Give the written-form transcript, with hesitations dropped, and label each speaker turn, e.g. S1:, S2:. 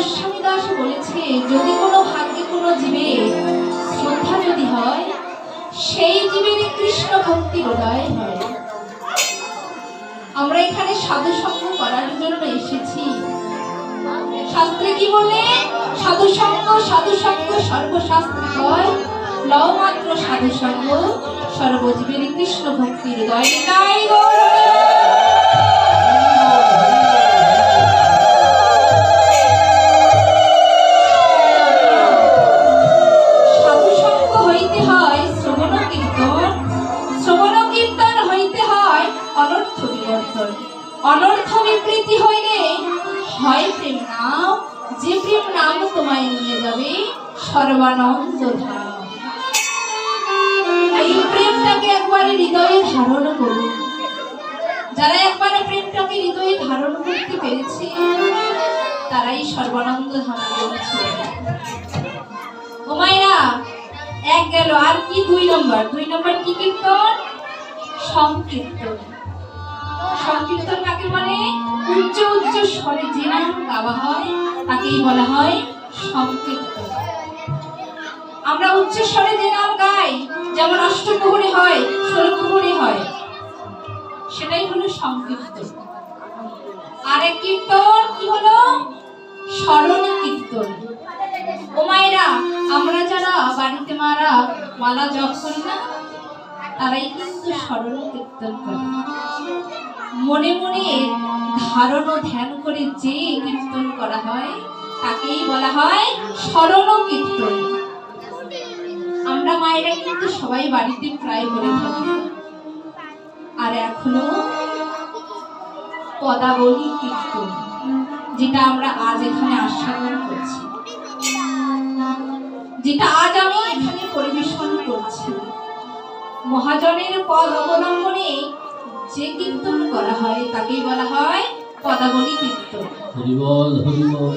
S1: গোস্বামী দাস বলেছে, যদি কোনো ভাগ্যে কোনো জীবের শ্রদ্ধা যদি হয়, সেই জীবের কৃষ্ণ ভক্তির উদয় হয়। আমরা এখানে সাধু সঙ্গ করার জন্য এসেছি। শাস্ত্রে কি বলে? সাধু সঙ্গ সর্বশাস্ত্রে কয়, লও মাত্র সাধু সঙ্গ সর্বজীবের কৃষ্ণ ভক্তির উদয়। নিতাই গৌর অনর্থ বিকৃতি হইলে হয় প্রেম নাম, যে প্রেম নাম তোমায় নিয়ে যাবে সর্বানন্দ ধাম। এই প্রেমটাকে একবারে হৃদয়ে ধারণ করুন। যারা একবারে প্রেমটাকে হৃদয়ে ধারণ করতে পেরেছে তারাই সর্বানন্দ ধামে পৌঁছে। ও মায়েরা, এক গেল, আর কি 2 নম্বর? 2 নম্বর কি কীর্তন? সংকীর্তন। সংকীর্তন কাকে বলে? উচ্চ উচ্চ স্বরে যে নাম গাওয়া হয় তাকেই বলা হয় সংকীর্তন। আমরা উচ্চ স্বরে যে নাম গাই, যেমন অষ্টপ্রহরী হয়, 16 প্রহরী হয়, সেটাই হলো সংকীর্তন। আর এক কীর্তন কি হলো? স্মরণ কীর্তন। ও মায়েরা, আমরা যারা বাড়িতে মারা মালা জপ করি না, তারাই কিন্তু স্মরণ কীর্তন করে। মনে মনে ধারণ ও ধ্যান করে যে কীর্তন করা হয় তাকেই বলা হয় স্মরণ কীর্তন। আমরা মায়েরা কিন্তু সবাই বাড়িতে প্রায় বলে থাকি। আর এখনো পদাবলী কীর্তন, যেটা আমরা আজ এখানে আস্বাদন করছি, যেটা আজ আমি এখানে পরিবেশন করছি, মহাজনের পদ অবলম্বনে যে কীর্তন করা হয় তাকেই বলা হয় পদাবলী কীর্তন।
S2: হরি বল হরি বল।